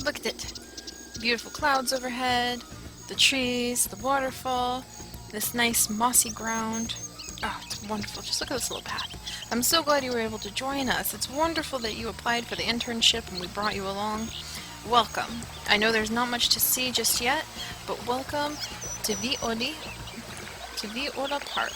Look at it. Beautiful clouds overhead, the trees, the waterfall, this nice mossy ground. Oh, it's wonderful. Just look at this little path. I'm so glad you were able to join us. It's wonderful that you applied for the internship and we brought you along. Welcome. I know there's not much to see just yet, but welcome to Iwi Ola Park.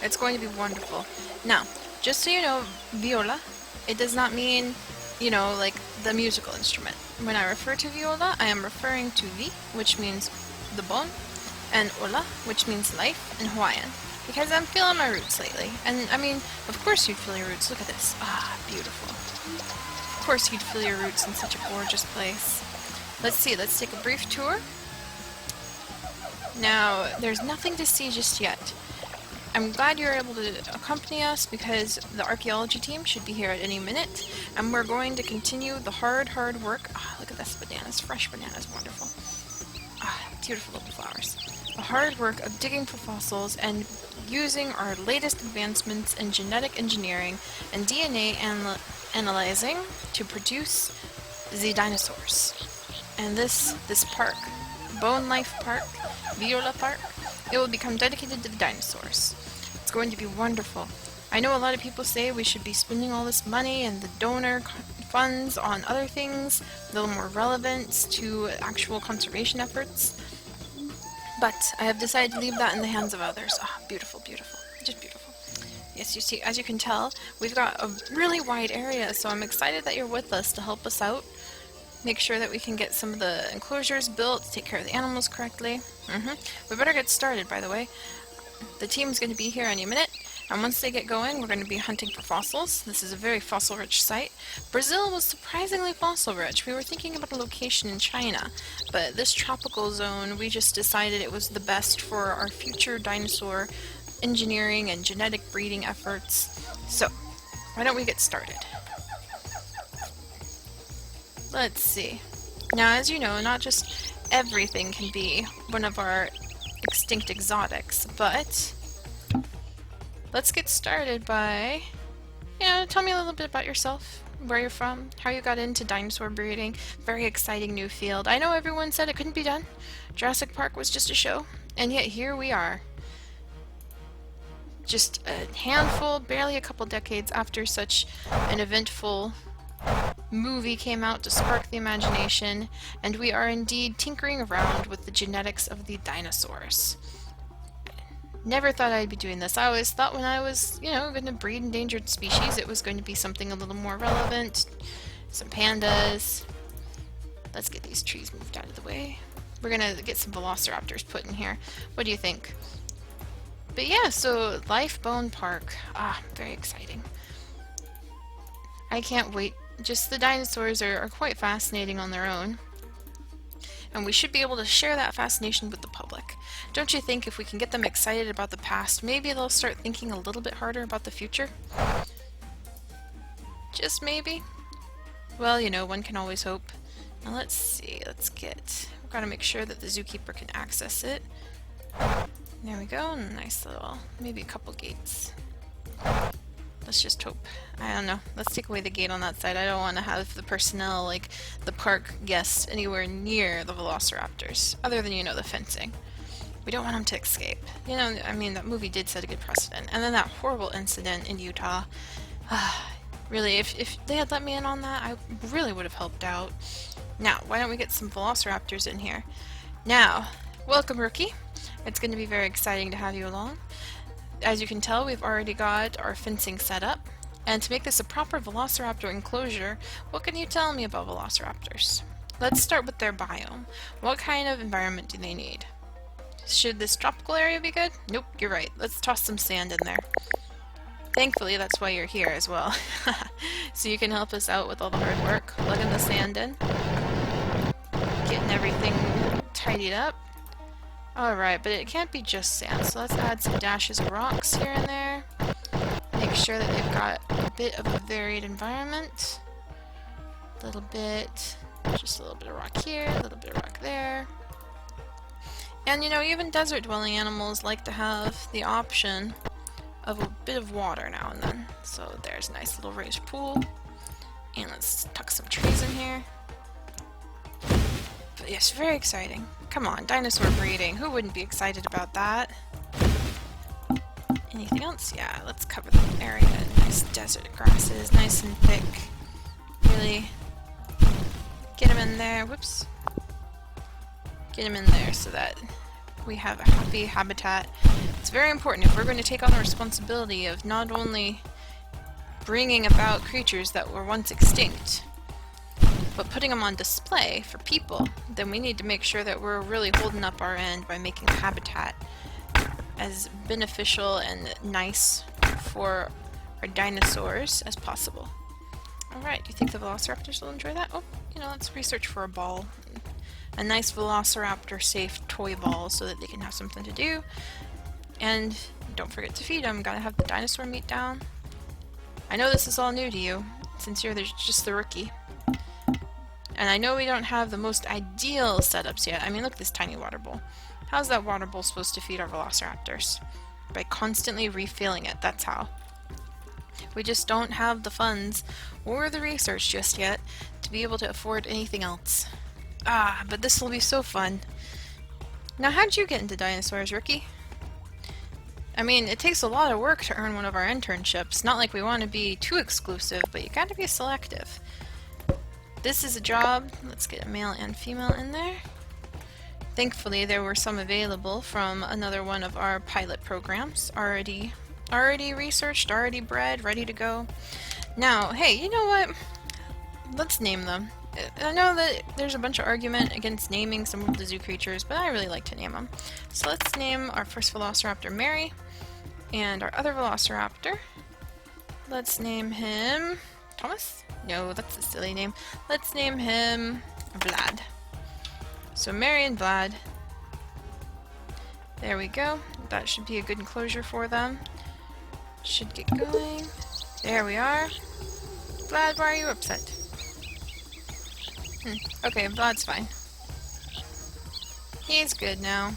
It's going to be wonderful. Now, just so you know, viola, it does not mean, you know, like the musical instrument. When I refer to viola, I am referring to vi, which means the bone, and ola, which means life in Hawaiian. Because I'm feeling my roots lately. And, I mean, of course you'd feel your roots. Look at this. Ah, beautiful. Of course you'd feel your roots in such a gorgeous place. Let's see, let's take a brief tour. Now, there's nothing to see just yet. I'm glad you're able to accompany us because the archaeology team should be here at any minute. And we're going to continue the hard work. Ah, look at this, bananas. Fresh bananas, wonderful. Ah, beautiful little flowers. The hard work of digging for fossils and using our latest advancements in genetic engineering and DNA analyzing to produce the dinosaurs. And this park, Bone Life Park, Iwi Ola Park, it will become dedicated to the dinosaurs. It's going to be wonderful. I know a lot of people say we should be spending all this money and the donor funds on other things, a little more relevant to actual conservation efforts. But I have decided to leave that in the hands of others. Ah, beautiful, beautiful. Just beautiful. Yes, you see, as you can tell, we've got a really wide area, so I'm excited that you're with us to help us out. Make sure that we can get some of the enclosures built, take care of the animals correctly. We better get started, by the way. The team's going to be here any minute, and once they get going, we're going to be hunting for fossils. This is a very fossil-rich site. Brazil was surprisingly fossil-rich. We were thinking about a location in China, but this tropical zone, we just decided it was the best for our future dinosaur engineering and genetic breeding efforts. So, why don't we get started? Let's see. Now, as you know, not just everything can be one of our extinct exotics, but let's get started by, tell me a little bit about yourself, where you're from, how you got into dinosaur breeding. Very exciting new field. I know everyone said it couldn't be done. Jurassic Park was just a show, and yet here we are. Just a handful, barely a couple decades after such an eventful movie came out to spark the imagination, and we are indeed tinkering around with the genetics of the dinosaurs. Never thought I'd be doing this. I always thought when I was, going to breed endangered species, it was going to be something a little more relevant. Some pandas. Let's get these trees moved out of the way. We're gonna get some velociraptors put in here. What do you think? But yeah, so Life Bone Park. Ah, very exciting. I can't wait. Just the dinosaurs are quite fascinating on their own. And we should be able to share that fascination with the public. Don't you think if we can get them excited about the past, maybe they'll start thinking a little bit harder about the future? Just maybe? Well, one can always hope. Now let's see, we've got to make sure that the zookeeper can access it. There we go, nice little, maybe a couple gates. Let's just hope. I don't know. Let's take away the gate on that side. I don't want to have the personnel, like the park guests, anywhere near the velociraptors, other than, the fencing. We don't want them to escape. I mean, that movie did set a good precedent. And then that horrible incident in Utah. Really, if they had let me in on that, I really would have helped out. Now, why don't we get some velociraptors in here? Now, welcome, rookie. It's going to be very exciting to have you along. As you can tell, we've already got our fencing set up. And to make this a proper velociraptor enclosure, what can you tell me about velociraptors? Let's start with their biome. What kind of environment do they need? Should this tropical area be good? Nope, you're right. Let's toss some sand in there. Thankfully, that's why you're here as well. So you can help us out with all the hard work, plugging the sand in, getting everything tidied up. Alright, but it can't be just sand, so let's add some dashes of rocks here and there. Make sure that they've got a bit of a varied environment. A little bit, just a little bit of rock here, a little bit of rock there. And even desert-dwelling animals like to have the option of a bit of water now and then. So there's a nice little raised pool. And let's tuck some trees in here. Yes, very exciting. Come on, dinosaur breeding. Who wouldn't be excited about that? Anything else? Yeah, let's cover the area. Nice desert grasses, nice and thick. Really get them in there. Whoops. Get them in there so that we have a happy habitat. It's very important if we're going to take on the responsibility of not only bringing about creatures that were once extinct, but putting them on display for people, then we need to make sure that we're really holding up our end by making the habitat as beneficial and nice for our dinosaurs as possible. Alright, do you think the velociraptors will enjoy that? Oh, you know, let's research for a ball. A nice velociraptor safe toy ball so that they can have something to do. And don't forget to feed them. Gotta have the dinosaur meat down. I know this is all new to you, since you're just the rookie. And I know we don't have the most ideal setups yet. I mean, look at this tiny water bowl. How's that water bowl supposed to feed our velociraptors? By constantly refilling it, that's how. We just don't have the funds or the research just yet to be able to afford anything else. Ah, but this will be so fun. Now, how'd you get into dinosaurs, rookie? I mean, it takes a lot of work to earn one of our internships. Not like we want to be too exclusive, but you gotta be selective. This is a job. Let's get a male and female in there. Thankfully, there were some available from another one of our pilot programs. Already researched, already bred, ready to go. Now, hey, you know what? Let's name them. I know that there's a bunch of argument against naming some of the zoo creatures, but I really like to name them. So let's name our first velociraptor Mary, and our other velociraptor. Let's name him Thomas? No, that's a silly name. Let's name him Vlad. So Mary and Vlad. There we go. That should be a good enclosure for them. Should get going. There we are. Vlad, why are you upset? Okay, Vlad's fine. He's good now.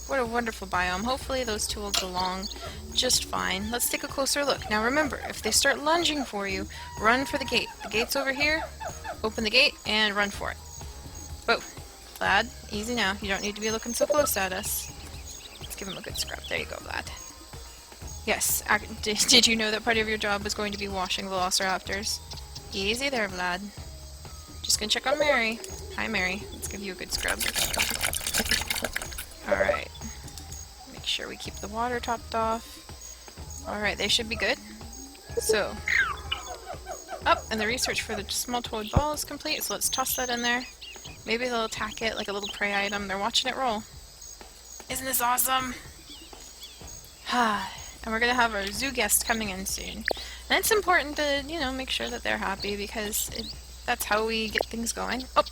What a wonderful biome. Hopefully those two will get along just fine. Let's take a closer look. Now remember, if they start lunging for you, run for the gate. The gate's over here. Open the gate and run for it. Whoa. Vlad, easy now. You don't need to be looking so close at us. Let's give him a good scrub. There you go, Vlad. Yes, did you know that part of your job was going to be washing velociraptors? Easy there, Vlad. Just gonna check on Mary. Hi, Mary. Let's give you a good scrub. Alright. Make sure we keep the water topped off. Alright, they should be good. So. And the research for the small toy ball is complete, so let's toss that in there. Maybe they'll attack it like a little prey item. They're watching it roll. Isn't this awesome? And we're gonna have our zoo guest coming in soon. And it's important to, you know, make sure that they're happy because that's how we get things going. Oh!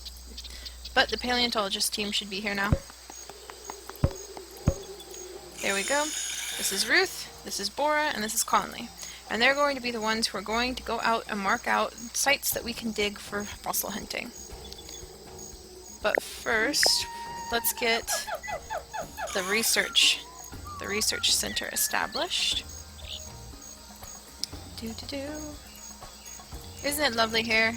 But the paleontologist team should be here now. There we go. This is Ruth, this is Bora, and this is Conley. And they're going to be the ones who are going to go out and mark out sites that we can dig for fossil hunting. But first, let's get the research center established. Isn't it lovely here?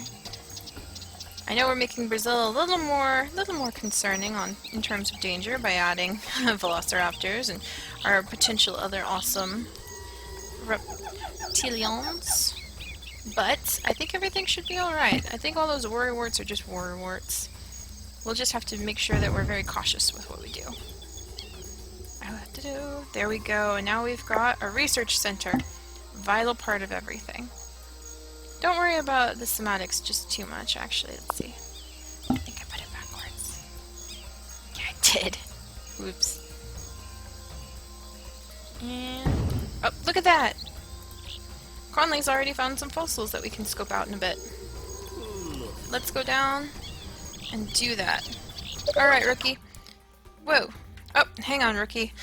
I know we're making Brazil a little more concerning in terms of danger by adding velociraptors and our potential other awesome reptilians. But I think everything should be alright. I think all those worrywarts are just worrywarts. We'll just have to make sure that we're very cautious with what we do. There we go, and now we've got a research center. Vital part of everything. Don't worry about the somatics just too much, actually. Let's see. I think I put it backwards. Yeah, I did. Whoops. And... oh, look at that! Conley's already found some fossils that we can scope out in a bit. Let's go down and do that. Alright, rookie. Whoa. Oh, hang on, rookie.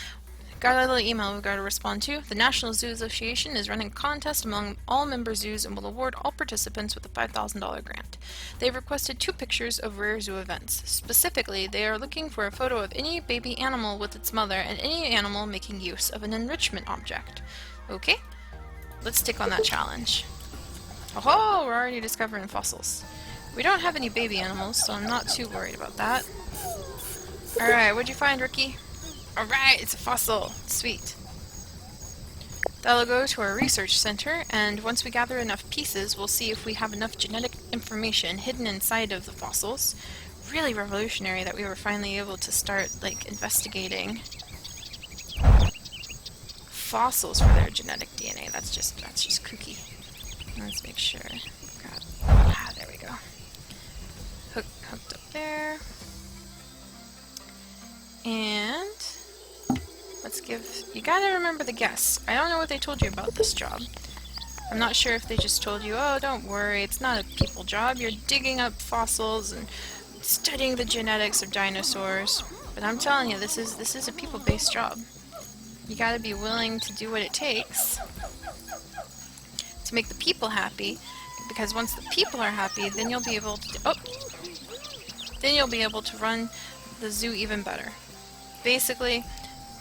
Got a little email we've got to respond to. The National Zoo Association is running a contest among all member zoos and will award all participants with a $5,000 grant. They've requested 2 pictures of rare zoo events. Specifically, they are looking for a photo of any baby animal with its mother and any animal making use of an enrichment object. Okay, let's take on that challenge. Oh, we're already discovering fossils. We don't have any baby animals, so I'm not too worried about that. Alright, what'd you find, Rookie? Alright, it's a fossil. Sweet. That'll go to our research center, and once we gather enough pieces, we'll see if we have enough genetic information hidden inside of the fossils. Really revolutionary that we were finally able to start, like, investigating fossils for their genetic DNA. That's just kooky. Let's make sure. There we go. Hooked up there. And let's give... You gotta remember the guests. I don't know what they told you about this job. I'm not sure if they just told you, oh, don't worry, it's not a people job. You're digging up fossils and studying the genetics of dinosaurs. But I'm telling you, this is a people-based job. You gotta be willing to do what it takes to make the people happy, because once the people are happy, then you'll be able to then you'll be able to run the zoo even better. Basically,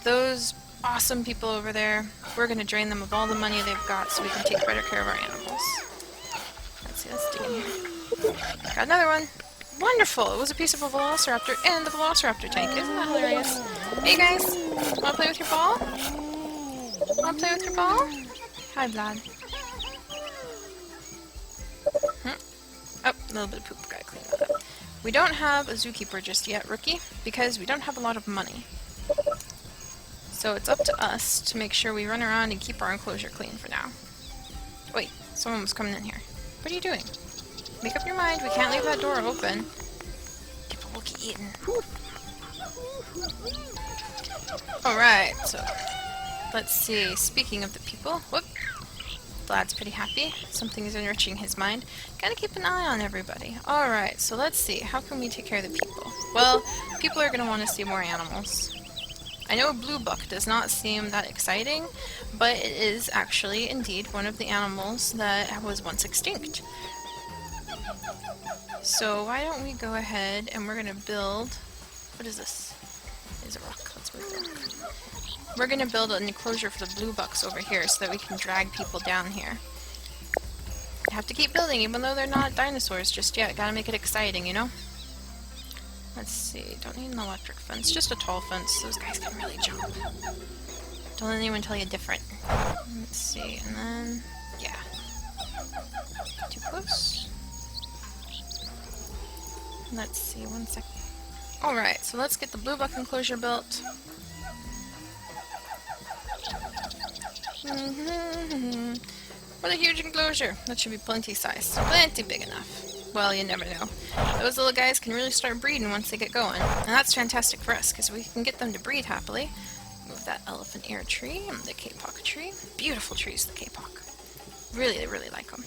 those awesome people over there, we're gonna drain them of all the money they've got so we can take better care of our animals. Let's see, let's dig in here. Got another one. Wonderful! It was a piece of a velociraptor and the velociraptor tank. Isn't that hilarious? Hey guys! Wanna play with your ball? Wanna play with your ball? Hi, Vlad. Oh, a little bit of poop. Gotta clean that up. We don't have a zookeeper just yet, Rookie, because we don't have a lot of money. So it's up to us to make sure we run around and keep our enclosure clean for now. Wait, someone was coming in here. What are you doing? Make up your mind, we can't leave that door open. People will get eaten. Alright, so let's see. Speaking of the people, whoop. Vlad's pretty happy. Something is enriching his mind. Gotta keep an eye on everybody. Alright, so let's see. How can we take care of the people? Well, people are gonna want to see more animals. I know bluebuck does not seem that exciting, but it is actually indeed one of the animals that was once extinct. So why don't we go ahead and we're gonna build... What is this? It is a rock. Let's move the rock. We're gonna build an enclosure for the bluebucks over here so that we can drag people down here. You have to keep building even though they're not dinosaurs just yet. Gotta make it exciting, you know? Let's see. Don't need an electric fence. Just a tall fence. Those guys can really jump. Don't let anyone tell you different. Let's see. And then... yeah. Too close. Let's see. 1 second. Alright, so let's get the bluebuck enclosure built. What a huge enclosure! That should be plenty size. Plenty big enough. Well, you never know. Those little guys can really start breeding once they get going. And that's fantastic for us, because we can get them to breed happily. Move that elephant ear tree and the kapok tree. Beautiful trees, the kapok. Really, I really like them.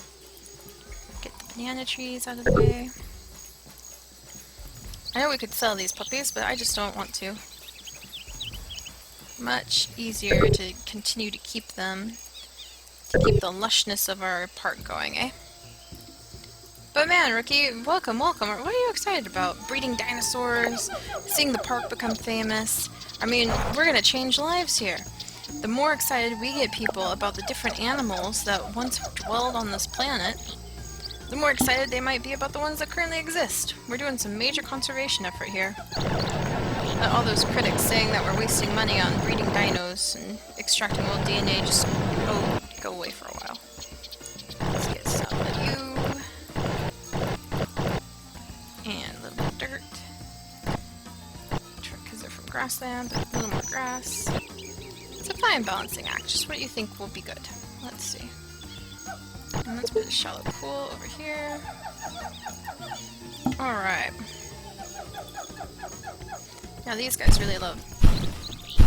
Get the banana trees out of the way. I know we could sell these puppies, but I just don't want to. Much easier to continue to keep them, to keep the lushness of our park going, eh? But man, Rookie, welcome, welcome. What are you excited about? Breeding dinosaurs, seeing the park become famous. I mean, we're gonna change lives here. The more excited we get people about the different animals that once dwelled on this planet, the more excited they might be about the ones that currently exist. We're doing some major conservation effort here. All those critics saying that we're wasting money on breeding dinos and extracting old DNA just go away for a while. Let's get some of you. And a little bit of dirt. Because they're from grassland, but a little more grass. It's a fine balancing act, just what you think will be good. Let's see. And let's put a shallow pool over here. Alright. Now these guys really love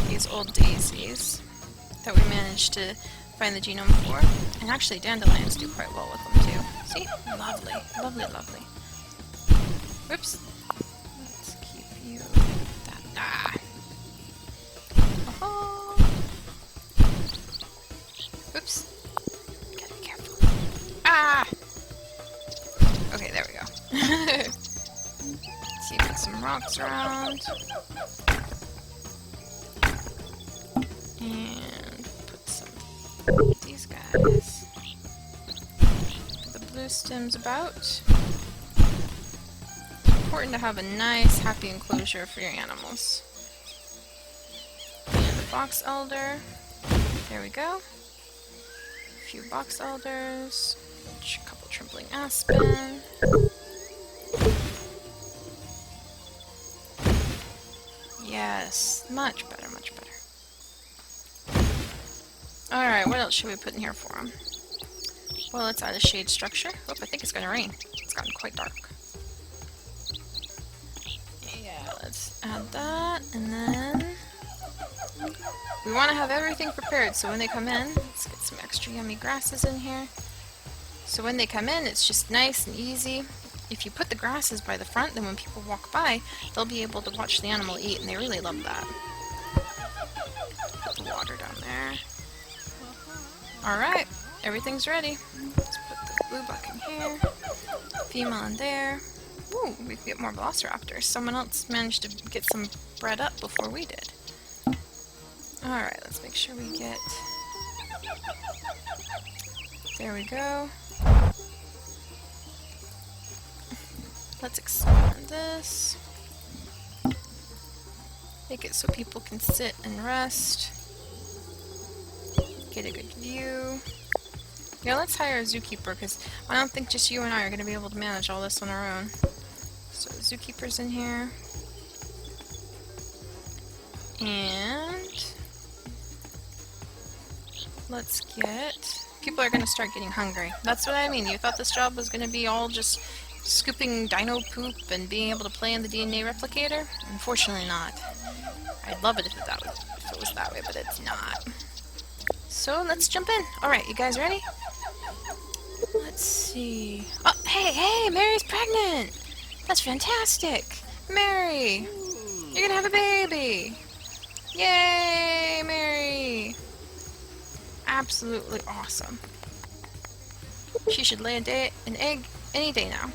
these old daisies that we managed to find the genome for. And actually dandelions do quite well with them too. See? Lovely. Lovely, lovely. Whoops. Let's keep you... that. Oh. Whoops. Gotta be careful. Ah! Okay, there we go. See, got some rocks around. And put some of these guys. Put the blue stems about. important to have a nice, happy enclosure for your animals. And the box elder. There we go. A few box elders. A couple trembling aspen. Yes, much better, much better. Alright, what else should we put in here for them? Well, let's add a shade structure. Oh, I think it's gonna rain. It's gotten quite dark. Yeah, let's add that, and then we want to have everything prepared so when they come in, let's get some extra yummy grasses in here. So when they come in, it's just nice and easy. If you put the grasses by the front, then when people walk by, they'll be able to watch the animal eat, and they really love that. Put the water down there. Alright, everything's ready. Let's put the bluebuck in here, female in there. Ooh, we can get more velociraptors. Someone else managed to get some bred up before we did. Alright, let's make sure we get... There we go. Let's expand this. Make it so people can sit and rest. Get a good view. Yeah, let's hire a zookeeper, because I don't think just you and I are going to be able to manage all this on our own. So, zookeeper's in here. And let's get... People are going to start getting hungry. That's what I mean. You thought this job was going to be all just scooping dino poop and being able to play in the DNA replicator? Unfortunately not. I'd love it if it was that way, but it's not. So let's jump in. Alright, you guys ready? Let's see. Oh, hey, Mary's pregnant! That's fantastic! Mary! You're gonna have a baby! Yay, Mary! Absolutely awesome. She should lay an egg any day now.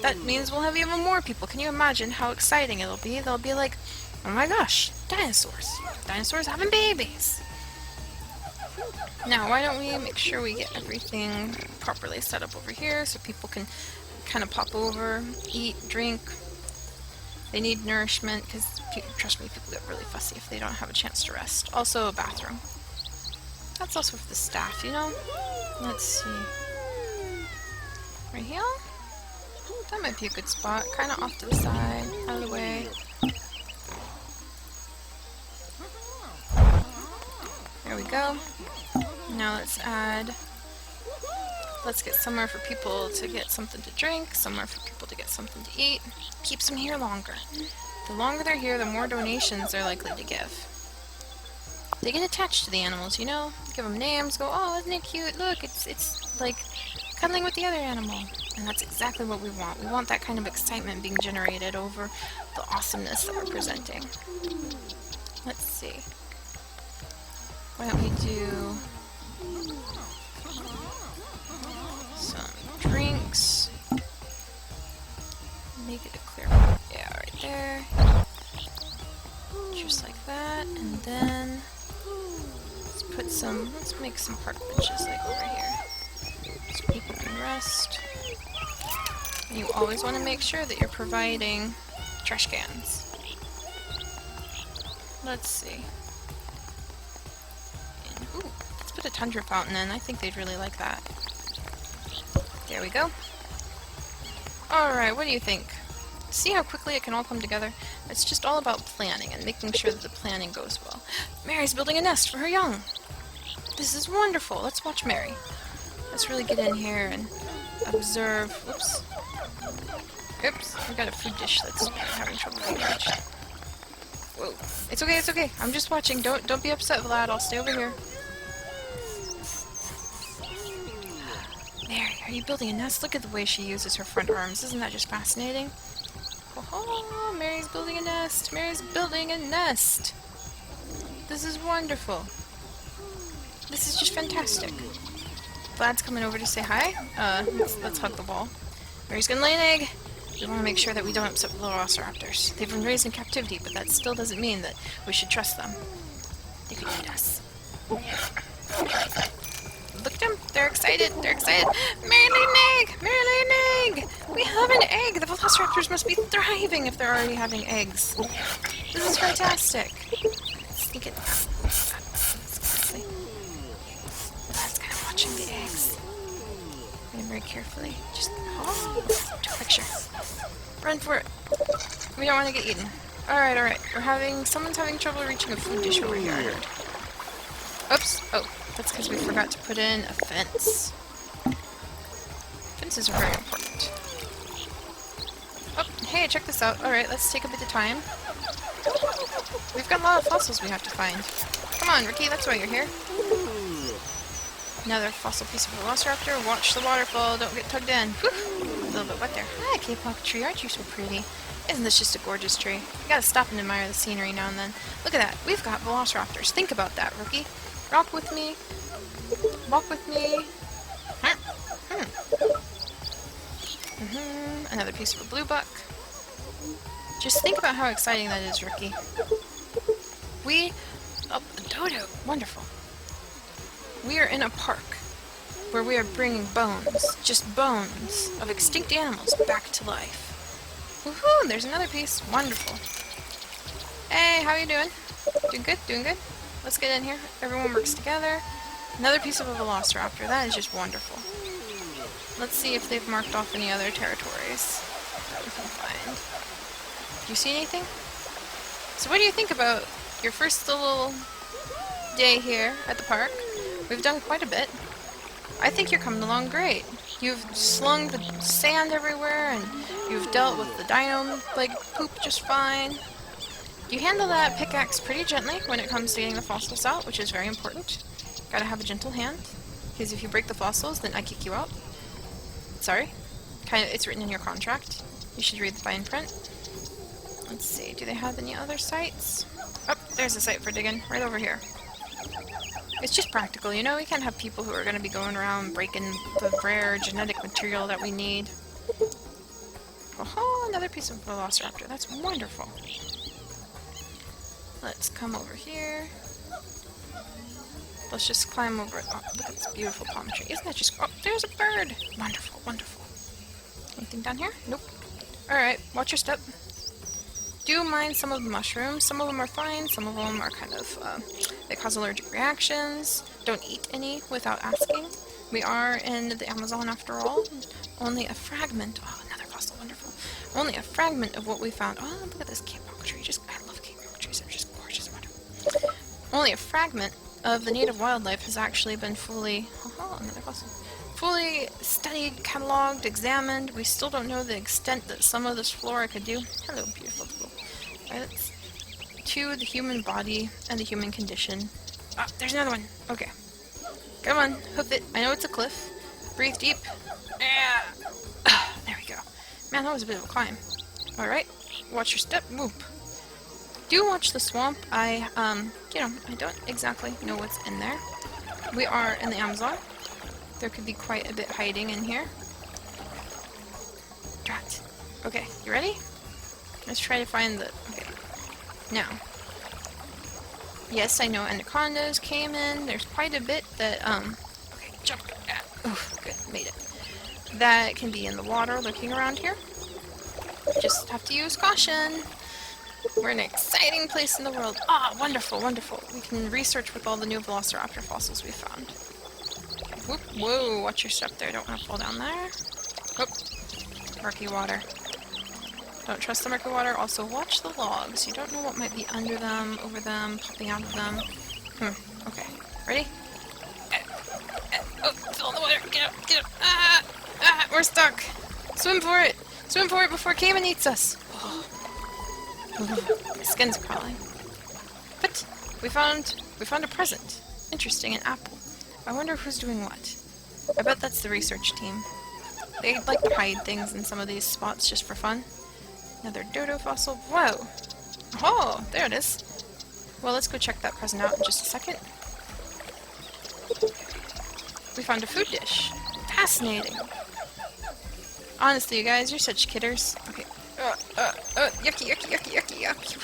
That means we'll have even more people. Can you imagine how exciting it'll be? They'll be like, oh my gosh, dinosaurs. Dinosaurs having babies. Now, why don't we make sure we get everything properly set up over here so people can kind of pop over, eat, drink. They need nourishment because, trust me, people get really fussy if they don't have a chance to rest. Also, a bathroom. That's also for the staff, you know? Let's see. Right here? Ooh, that might be a good spot. Kind of off to the side, out of the way. There we go. Now let's get somewhere for people to get something to drink, somewhere for people to get something to eat. Keeps them here longer. The longer they're here, the more donations they're likely to give. They get attached to the animals, you know? Give them names, go, oh, isn't it cute? Look, it's like cuddling with the other animal. And that's exactly what we want. We want that kind of excitement being generated over the awesomeness that we're presenting. Let's see. Why don't we do some drinks? Make it a clear one. Yeah, right there. Just like that. And then let's make some park benches like over here. So people can rest. And you always want to make sure that you're providing trash cans. Let's see. Ooh, let's put a tundra fountain in. I think they'd really like that. There we go. Alright, what do you think? See how quickly it can all come together? It's just all about planning and making sure that the planning goes well. Mary's building a nest for her young. This is wonderful. Let's watch Mary. Let's really get in here and observe. Whoops. Oops, we got a food dish that's having trouble being reached. Whoa. It's okay, it's okay. I'm just watching. Don't be upset, Vlad. I'll stay over here. Mary, are you building a nest? Look at the way she uses her front arms. Isn't that just fascinating? Oh, Mary's building a nest. Mary's building a nest. This is wonderful. This is just fantastic. Vlad's coming over to say hi. Let's hug the wall. Mary's gonna lay an egg. We want to make sure that we don't upset the velociraptors. They've been raised in captivity, but that still doesn't mean that we should trust them. They could eat us. Look at them. They're excited. They're excited. Mary laid an egg! Mary laid an egg! We have an egg! the velociraptors must be thriving if they're already having eggs. This is fantastic. Sneak it. That's kind of watching the eggs. And very carefully. Just to a picture. Run for it. We don't want to get eaten. Alright, alright. Someone's having trouble reaching a food dish over here, I heard. Oops. Oh, that's because we forgot to put in a fence. Fences are very important. Oh, hey, check this out. Alright, let's take a bit of time. We've got a lot of fossils we have to find. Come on, Ricky, that's why you're here. Another fossil piece of velociraptor. Watch the waterfall, don't get tugged in. Whew. A little bit wet there. Hi, K-pop tree, aren't you so pretty? Isn't this just a gorgeous tree? You gotta stop and admire the scenery now and then. Look at that, we've got velociraptors. Think about that, Rookie. Rock with me. Walk with me. Another piece of a bluebuck. Just think about how exciting that is, Rookie. Oh, a dodo. Wonderful. We are in a park where we are bringing bones, just bones, of extinct animals back to life. Woohoo! There's another piece. Wonderful. Hey, how are you doing? Doing good? Doing good? Let's get in here. Everyone works together. Another piece of a velociraptor. That is just wonderful. Let's see if they've marked off any other territories that we can find. Do you see anything? So what do you think about your first little day here at the park? We've done quite a bit. I think you're coming along great. You've slung the sand everywhere, and you've dealt with the dino, poop just fine. You handle that pickaxe pretty gently when it comes to getting the fossils out, which is very important. Gotta have a gentle hand, because if you break the fossils, then I kick you out. Sorry. It's written in your contract. You should read the fine print. Let's see, do they have any other sites? Oh, there's a site for digging, right over here. It's just practical, you know? We can't have people who are going to be going around breaking the rare genetic material that we need. Oh, another piece of velociraptor. That's wonderful. Let's come over here. Let's just climb over it. Oh, look at this beautiful palm tree. Isn't that just... Oh, there's a bird! Wonderful, wonderful. Anything down here? Nope. Alright, watch your step. Do mind some of the mushrooms. Some of them are fine, some of them are kind of, they cause allergic reactions. Don't eat any without asking. We are in the Amazon after all. Only a fragment, oh, another fossil, wonderful. Only a fragment of what we found. Oh, look at this kapok tree. I love kapok trees, they're just gorgeous, wonderful. Only a fragment of the native wildlife has actually been fully, another fossil. Fully studied, cataloged, examined. We still don't know the extent that some of this flora could do. Hello, beautiful people. Right, to the human body and the human condition. Ah, there's another one. Okay. Come on, hoof it. I know it's a cliff. Breathe deep. Yeah. There we go. Man, that was a bit of a climb. Alright. Watch your step. Whoop. Do watch the swamp. I don't exactly know what's in there. We are in the Amazon. There could be quite a bit hiding in here. Drat. Okay, you ready? Let's try to find the... Okay. Now. Yes, I know anacondas came in. There's quite a bit that, Okay, jump. Oof, good, made it. That can be in the water lurking around here. Just have to use caution. We're in an exciting place in the world. Ah, wonderful, wonderful. We can research with all the new velociraptor fossils we found. Whoop, whoa, watch your step there. Don't want to fall down there. Whoop. Murky water. Don't trust the murky water. Also, watch the logs. You don't know what might be under them, over them, popping out of them. Okay. Ready? Oh, it's all in the water. Get up, get up. We're stuck. Swim for it. Swim for it before Cayman eats us. Oh. My skin's crawling. But we found a present. Interesting, an apple. I wonder who's doing what. I bet that's the research team. They like to hide things in some of these spots just for fun. Another dodo fossil. Whoa! Oh, there it is. Well, let's go check that present out in just a second. We found a food dish. Fascinating. Honestly, you guys, you're such kidders. Okay. Yucky, yucky, yucky, yucky, yucky.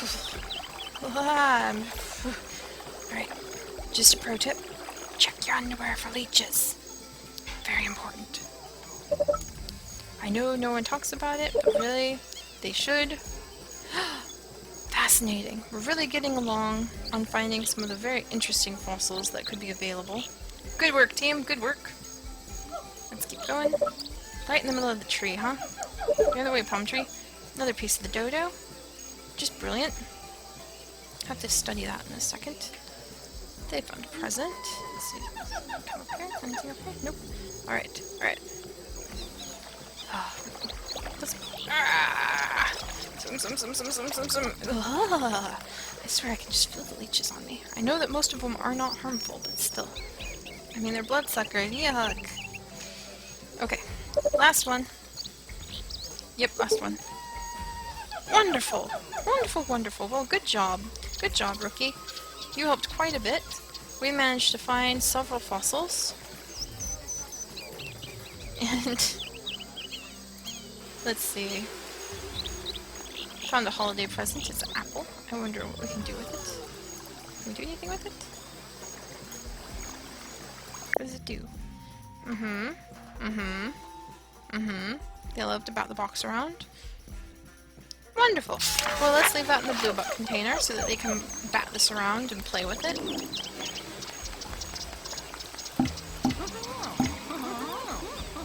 Alright. Just a pro tip. Check your underwear for leeches. Very important. I know no one talks about it, but really, they should. Fascinating. We're really getting along on finding some of the very interesting fossils that could be available. Good work, team. Good work. Let's keep going. Right in the middle of the tree, huh? The other way, palm tree. Another piece of the dodo. Just brilliant. Have to study that in a second. They found a present. Let's see. Come up here. Anything up here? Nope. Alright. Alright. I swear I can just feel the leeches on me. I know that most of them are not harmful, but still. I mean, they're bloodsuckers. Yuck. Okay. Last one. Yep, last one. Wonderful! Wonderful, wonderful. Well, good job. Good job, rookie. You helped quite a bit. We managed to find several fossils. And... let's see. Found a holiday present. It's an apple. I wonder what we can do with it. Can we do anything with it? What does it do? They loved about the box around. Wonderful. Well, let's leave that in the bluebuck container so that they can bat this around and play with it.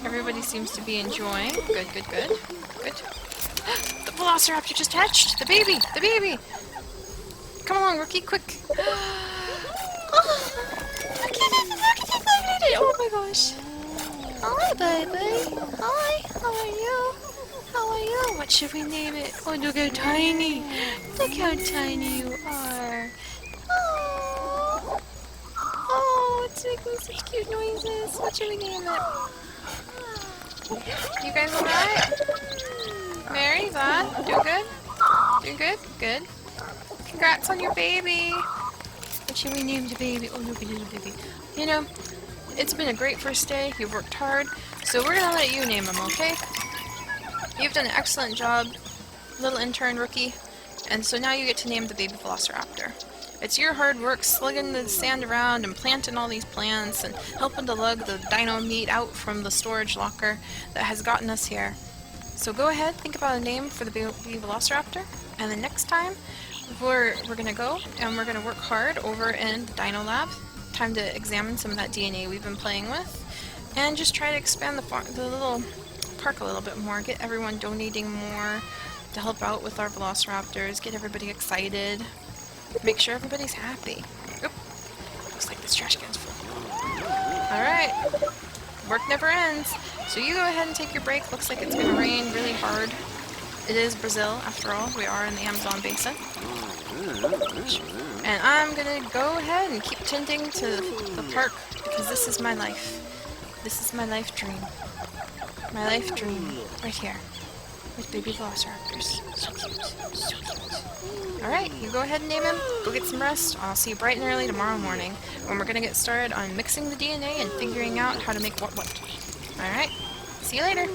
Everybody seems to be enjoying. Good, good, good. Good. The velociraptor just hatched! The baby! The baby! Come along, rookie, quick! Oh my gosh! Hi, baby! Hi! How are you? How are you? What should we name it? Oh, look how tiny! Look how tiny you are! Oh! Oh, it's making such cute noises! What should we name it? You guys alright? Mary, Vlad, doing good? Doing good? Good. Congrats on your baby! What should we name the baby? Oh, look at little baby. You know, it's been a great first day. You've worked hard. So we're gonna let you name him, okay? You've done an excellent job, little intern rookie. And so now you get to name the baby velociraptor. It's your hard work slugging the sand around and planting all these plants and helping to lug the dino meat out from the storage locker that has gotten us here. So go ahead, think about a name for the baby velociraptor, and then next time we're gonna go and we're gonna work hard over in the dino lab. Time to examine some of that DNA we've been playing with, and just try to expand the little park a little bit more. Get everyone donating more to help out with our velociraptors. Get everybody excited. Make sure everybody's happy. Oop. Looks like this trash can's full. Alright. Work never ends. So you go ahead and take your break. Looks like it's going to rain really hard. It is Brazil, after all. We are in the Amazon basin. And I'm going to go ahead and keep tending to the park because this is my life. This is my life dream. My life dream. Right here. With baby velociraptors. So cute. So cute. Alright, you go ahead and name him. Go get some rest. I'll see you bright and early tomorrow morning when we're going to get started on mixing the DNA and figuring out how to make what. Alright, see you later.